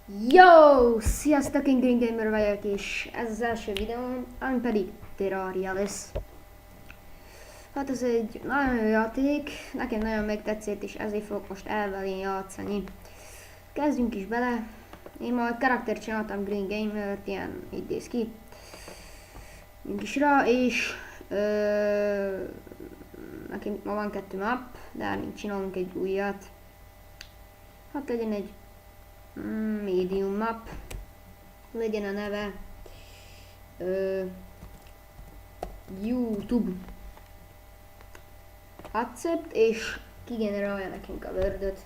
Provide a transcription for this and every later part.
Yo! Sziasztok, én Green Gamer vagyok, és ez az első videóm, ami pedig Terraria lesz. Hát ez egy nagyon jó játék, nekem nagyon megtetszett, és ezért fogok most elvelén játszani. Kezdjünk is bele. Én majd karaktert csináltam Green Gamer-t, ilyen így néz ki. Menjünk is rá, és nekem ma van 2 map, de mint csinálunk egy újat. Hát legyen egy medium map. Legyen a neve YouTube accept, és kigenerálja nekünk a wordöt.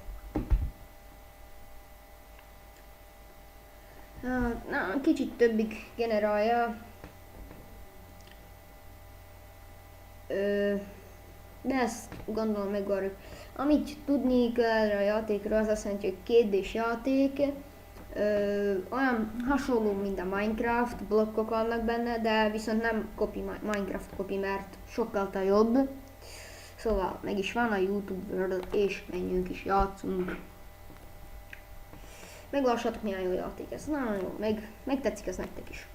Na, kicsit többig generálja, de ezt gondolom megvárjuk. Amit tudni kell a játékról, az azt jelenti, hogy 2D-s játék, olyan hasonló, mint a Minecraft, blokkok vannak benne, de viszont nem Minecraft copy, mert sokkal jobb. Szóval meg is van a YouTube World, és menjünk is játszunk. Meglássatok, milyen jó játék ez. Nagyon jó, meg tetszik ez nektek is.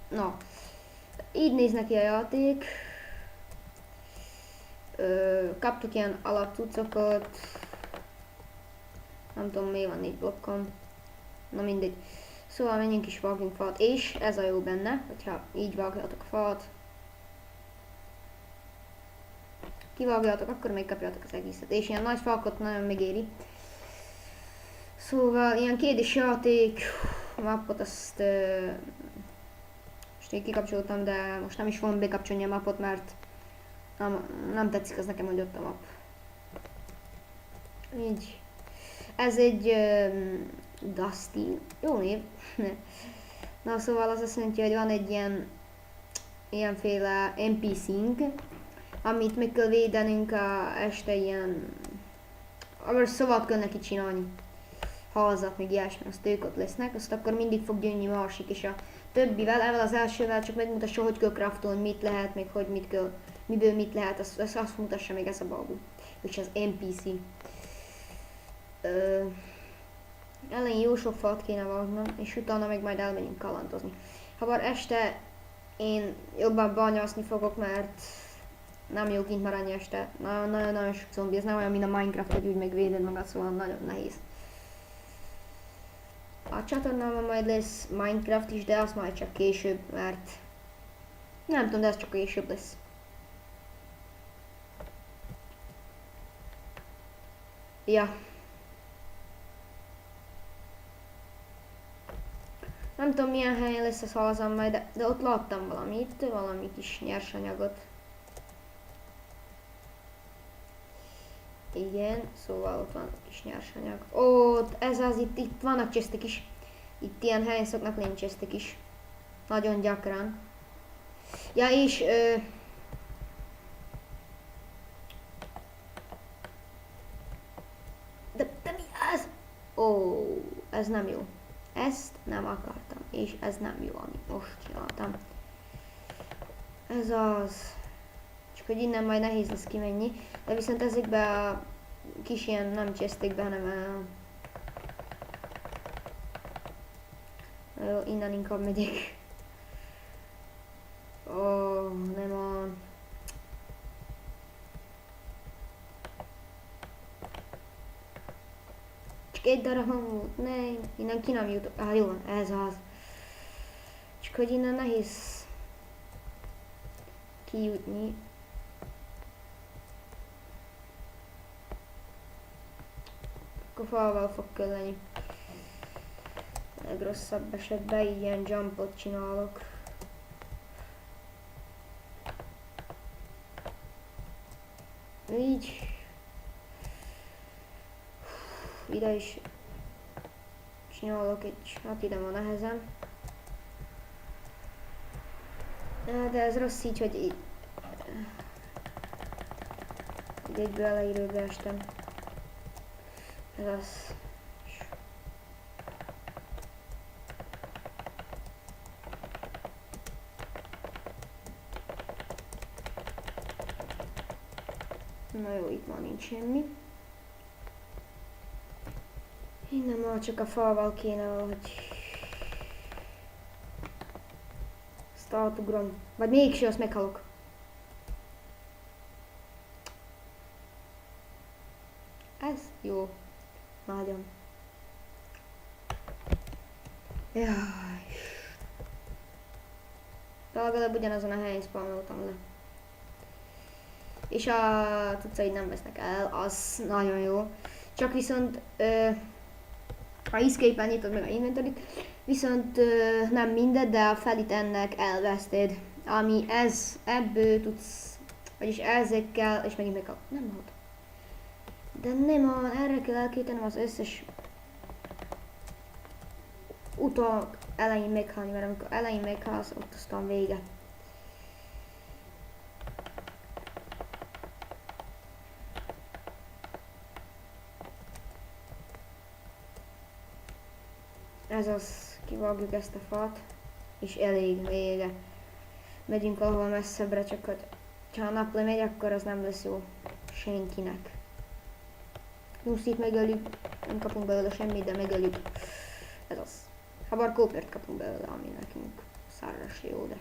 Na, így néz neki a játék. Kaptuk ilyen alapcuccokat. Nem tudom, mi van 4 blokkom. Na mindegy. Szóval menjünk is, vágjunk fát, és ez a jó benne, hogyha így vágjátok a fát. Kivágjátok, akkor megkapjátok az egészet, és ilyen nagy fákat nagyon megéri. Szóval ilyen 2D-s játék, a mappot azt most én kikapcsoltam, de most nem is fogom bekapcsolni a mappot, mert nem tetszik az nekem, hogy ott a map. Így. Ez egy Dusty, jó név. Na szóval az azt jelenti, hogy van egy ilyenféle NPC-nk, amit meg kell védenünk este ilyen, akkor szavat kell neki csinálni, házat, még ilyesmi, azt ők ott lesznek, azt akkor mindig fog jönni másik, és a többivel, ezzel az elsővel csak megmutassa, hogy kell craftolni, mit lehet, még hogy mit kell, miből mit lehet, azt mutassa még ez a babu, és az NPC. Elején jó sok fát kéne vágnom, és utána meg majd elmegyünk kalandozni. Habár este én jobban bányászni fogok, mert nem jó kint maradni este. Nagyon sok zombi, ez nem olyan, mint a Minecraft, hogy úgy megvéded magad, szóval nagyon nehéz. A csatornámon majd lesz Minecraft is, de az majd csak később, mert nem tudom, de ez csak később lesz. Ja. Nem tudom, milyen helyen lesz az házam majd, de ott láttam valami kis nyersanyagot. Igen, szóval ott van kis nyersanyag. Ott, ez az, itt vannak chestek is. Itt ilyen helyen szoknak lenni chestek is. Nagyon gyakran. Ja, és de mi ez? Ó, ez nem jó. Ezt nem akartam, és ez nem jó, amit most csináltam. Ez az. Csak hogy innen majd nehéz lesz kimenni, de viszont ezekbe a kis ilyen nem chestekbe, hanem jó, innen inkább megyek. Ó, nem van. Csak egy darab volt, ne, innen ki nem jutok. Jó, ez az. Csak hogy innen nehéz kijutni. Akkor falval fog kelleni. Legrosszabb esetben ilyen jumpot csinálok. Így. Ide is csinálok hát ide van nehezen. De ez rossz így, hogy így egyből elejéről estem. Ez az. Na jó, itt már nincs semmi. Innen már csak a falval kéne valahogy... Azt átugrom. Vagy mégse, azt meghalok. Ez jó. Nagyon. Jaj. De legalább ugyanazon a helyen spawnoltam le. És a cuccaid nem vesznek el, az nagyon jó. Csak viszont a escape-en nyitod meg a inventory-t, viszont nem mindegy, de a felit ennek elveszted. Ami ebből tudsz, vagyis ezekkel, és megint meg nem volt. De nem, erre kell elküldenem az összes utak elején meghalni, mert amikor elején meghalsz, ott aztán vége. Ez az, kivágjuk ezt a fát, és elég vége. Megyünk valahol messzebbre, csak hogy ha a nap lemegy, akkor az nem lesz jó senkinek. Lucy-t megöljük, nem kapunk belőle semmit, de megöljük. Ez az. Habár kópert kapunk belőle, ami nekünk szárras jó, de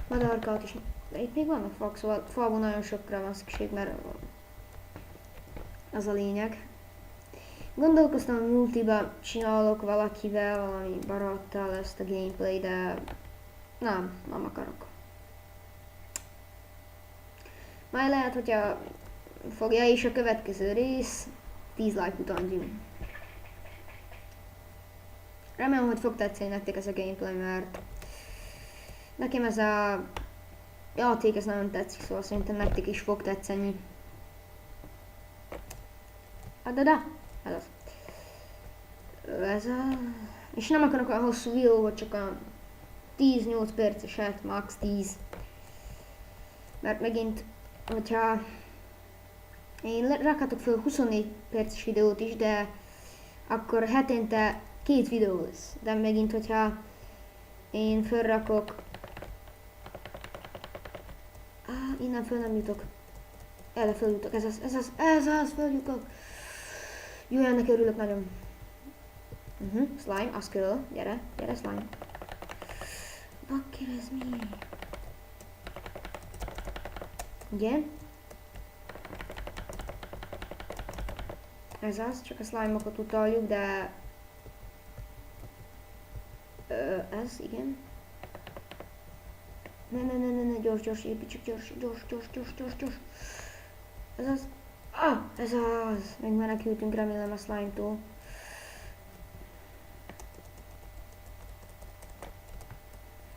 madarkát is. De itt még vannak fák, szóval falban nagyon sokra van szükség, mert az a lényeg. Gondolkoztam, hogy multiba csinálok valakivel, valami baráttal ezt a gameplay, de nem akarok. Majd lehet, hogyha fogja is a következő rész, 10 like után gyűn. Remélem, hogy fog tetszeni nektek ez a gameplay, mert nekem ez a játék ez nagyon tetszik, szóval szerintem nektek is fog tetszeni. Adada! Ez az. Ez a... És nem akarok a hosszú videót, csak a 10-8 perceset, max 10. Mert megint, hogyha én rakhatok fel 24 perces videót is, de akkor hetente 2 videó lesz. De megint, hogyha én felrakok... innen föl nem jutok. Erre följutok, ez az, följutok. Jó, ennek örülök nagyon. Slime, az kell. Gyere slime. Bakker, ez mi? Igen. Ez az, csak a slime-okat utaljuk, de... ez, igen. Ne, gyors, építsük, gyors. Ez az. Ez az. Megmenekültünk, remélem a slime-tól.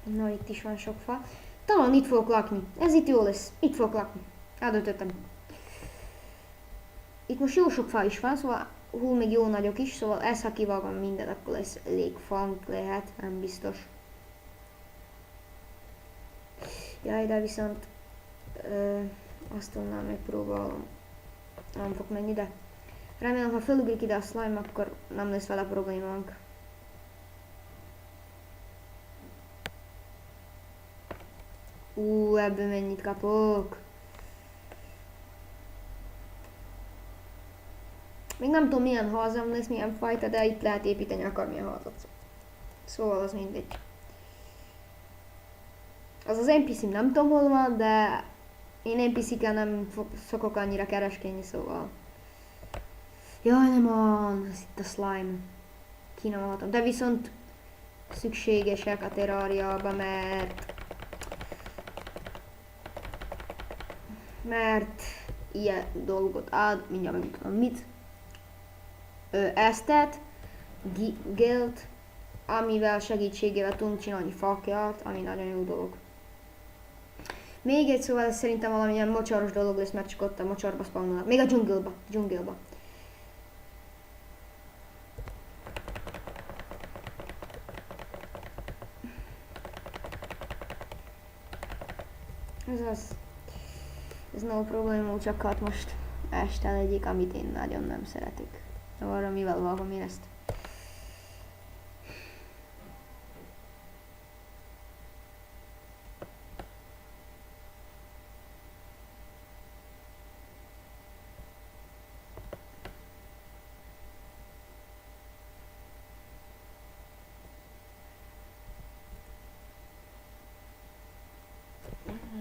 Na, itt is van sok fa. Talán itt fogok lakni. Ez itt jó lesz. Itt fogok lakni. Eldöntöttem. Itt most jó sok fa is van, szóval még jó nagyok is, szóval ez ha kivágom mindent, akkor lesz elég funk lehet, nem biztos. Jaj, de viszont azt onnan megpróbálom. Nem fog menni, de remélem, ha felugrik ide a slime, akkor nem lesz vele problémánk. Ebből mennyit kapok. Még nem tudom milyen házam lesz, milyen fajta, de itt lehet építeni akármilyen házat. Szóval az mindegy. Az NPC-m nem tudom hol van, de én NPC-kkel nem szokok annyira kereskedni, szóval. Jaj, nem van, ez itt a slime. Kínálhatom, de viszont szükségesek a terráriába, mert ilyen dolgot ad, mindjárt megmutatom mit. Eztet, guild, amivel segítségével tudunk csinálni fákját, ami nagyon jó dolog. Még egy szóval ez szerintem valamilyen mocsaros dolog lesz, mert csak ott a mocsarba spawnolnak. Még a dzsungelba. Ez az. Ez no probléma, csak hát most este legyik, amit én nagyon nem szeretek. Arra mivel vágom én ezt.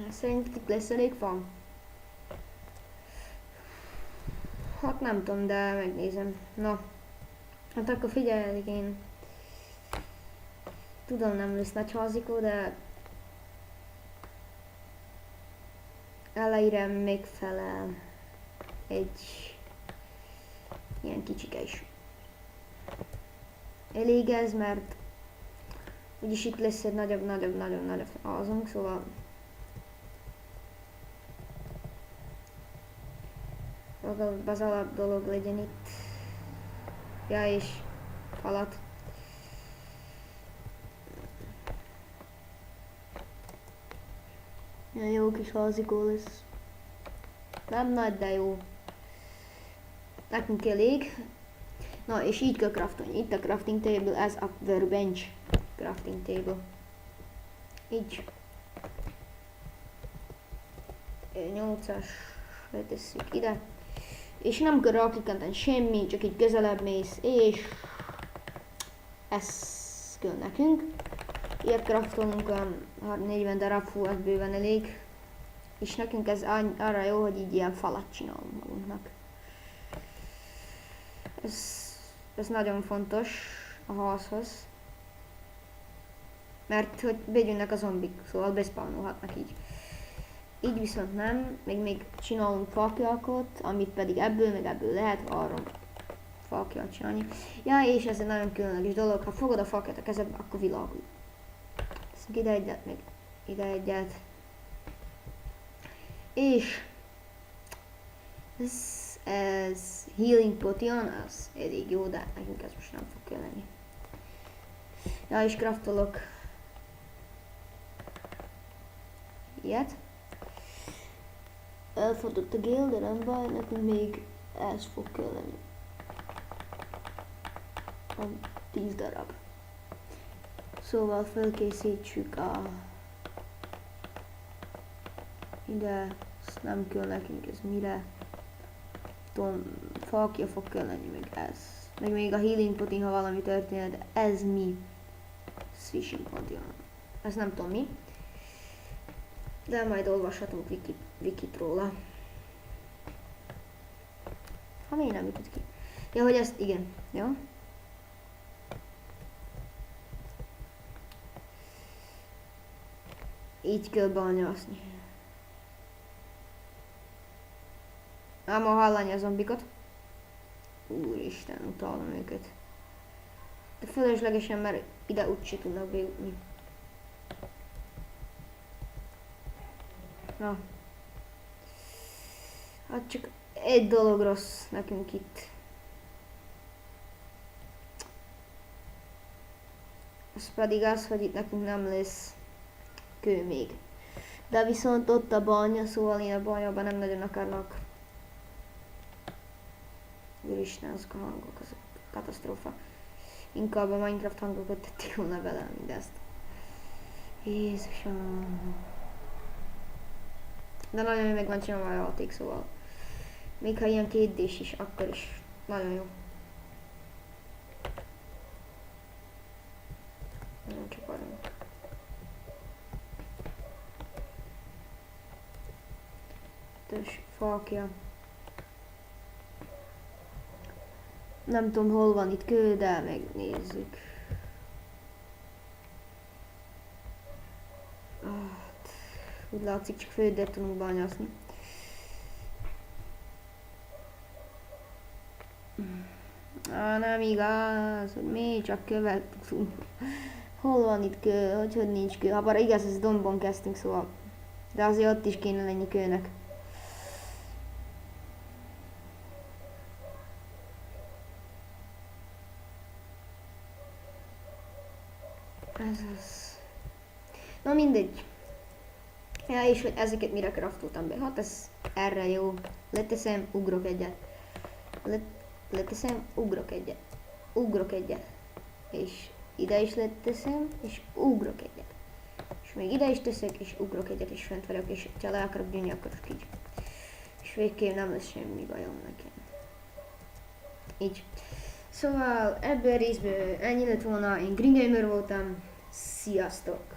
Szerintetek lesz elég fa? Hát nem tudom, de megnézem. Na, hát akkor figyeljetek, én tudom, nem lesz nagy házikó, de elejére megfelel egy ilyen kicsike is. Elég ez, mert úgyis itt lesz egy nagyobb házunk, szóval az alap dolog legyen itt. Ja, és falat. Ilyen jó kis házikó lesz. Nem nagy, de jó. Nekünk elég. Na, és így kell craftolni. Itt a crafting table, ez a workbench crafting table. Így. 8-as letesszük ide. És nem kell raklikantani semmi, csak így közelebb mész, és ez kell nekünk. Ilyet craftolunk, 40 darab, fú, az bőven elég. És nekünk ez arra jó, hogy így ilyen falat csinálunk magunknak. Ez nagyon fontos a házhoz. Mert hogy bejönnek a zombik, szóval beszpawolhatnak így. Így viszont nem, még csinálunk fakjákat, amit pedig ebből meg ebből lehet arra fakját csinálni. Ja, és ez egy nagyon különleges dolog, ha fogod a fakját a kezedbe, akkor világul. Teszünk ide egyet, meg ide egyet. És ez healing potion, az elég jó, de nekünk ez most nem fog kelleni. Ja, és craftolok ilyet. Elfogyott a gél, de nem baj, nekünk még ez fog kelleni. A 10 darab. Szóval felkészítsük a... ide, ezt nem kell nekünk, ez mire? Tudom, fakja fog kelleni, meg ez. Meg még a healing potion, ha valami történet, de ez mi? Fishing potion. Ez nem tudom mi. De majd olvashatunk wikit róla. Ha miért nem ütött ki? Ja, hogy ezt, igen, jó? Így kell bányászni. Ám hallani a zombikot. Úristen, utálom őket. De fölöslegesen, mert ide úgyse tudnak bejutni. Na. Hát csak egy dolog rossz nekünk itt. Az pedig az, hogy itt nekünk nem lesz kő még. De viszont ott a banya, szóval én a banyában nem nagyon akarnak. Úristen, azok a hangok, azok katasztrófa. Inkább a Minecraft hangokat tették volna bele mindezt. Jézusom. De nagyon meg van csinálva a játék, szóval még ha ilyen 2D-s is, akkor is nagyon jó. Nem csak arra. Tös fakja. Nem tudom, hol van itt kő, de megnézzük. Úgy látszik, csak földet tudunk bányászni. Nem igaz, hogy mi csak követ tudunk. Hol van itt kő, hogy nincs kő? Ha bár igaz, ez dombon kezdtünk, szóval. De azért ott is kéne lenni kőnek. Ez az. Na mindegy. Ja, és hogy ezeket mire craftoltam be. Hát ez erre jó. Leteszem, ugrok egyet. Leteszem, ugrok egyet. Ugrok egyet. És ide is leteszem, és ugrok egyet. És még ide is teszek, és ugrok egyet, és fent vagyok, és ha le akarok gyűnni, akkor így. És végképp nem lesz semmi bajom nekem. Így. Szóval ebből a részből ennyi lett volna. Én Green Gamer voltam. Sziasztok!